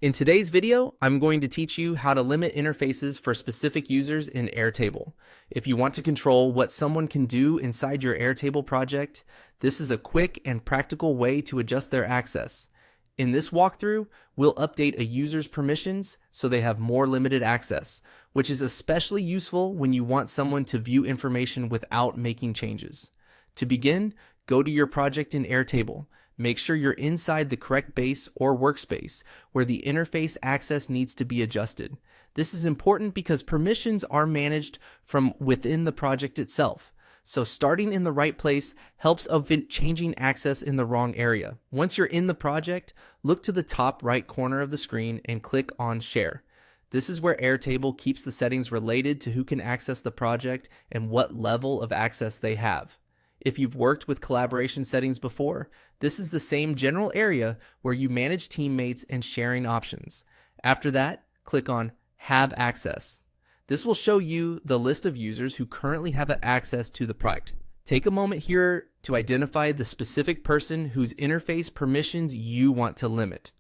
In today's video, I'm going to teach you how to limit interfaces for specific users in Airtable. If you want to control what someone can do inside your Airtable project, this is a quick and practical way to adjust their access. In this walkthrough, we'll update a user's permissions so they have more limited access, which is especially useful when you want someone to view information without making changes. To begin, go to your project in Airtable. Make sure you're inside the correct base or workspace where the interface access needs to be adjusted. This is important because permissions are managed from within the project itself. So starting in the right place helps avoid changing access in the wrong area. Once you're in the project, look to the top right corner of the screen and click on Share. This is where Airtable keeps the settings related to who can access the project and what level of access they have. If you've worked with collaboration settings before, this is the same general area where you manage teammates and sharing options. After that, click on Have Access. This will show you the list of users who currently have access to the project. Take a moment here to identify the specific person whose interface permissions you want to limit.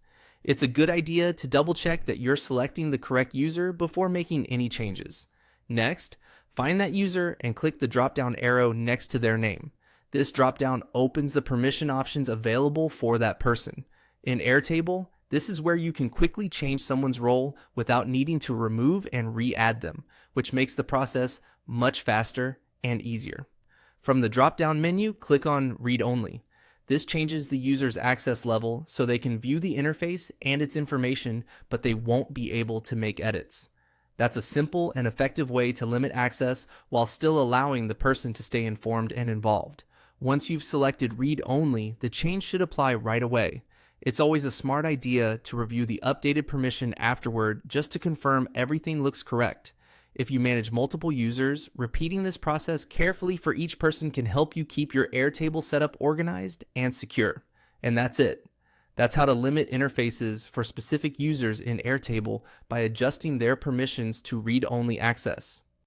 It's a good idea to double check that you're selecting the correct user before making any changes. Next, find that user and click the drop-down arrow next to their name. This drop-down opens the permission options available for that person. In Airtable, this is where you can quickly change someone's role without needing to remove and re-add them, which makes the process much faster and easier. From the drop-down menu, click on Read Only. This changes the user's access level so they can view the interface and its information, but they won't be able to make edits. That's a simple and effective way to limit access while still allowing the person to stay informed and involved. Once you've selected Read Only, the change should apply right away. It's always a smart idea to review the updated permission afterward just to confirm everything looks correct. If you manage multiple users, repeating this process carefully for each person can help you keep your Airtable setup organized and secure. And that's it. That's how to limit interfaces for specific users in Airtable by adjusting their permissions to read-only access.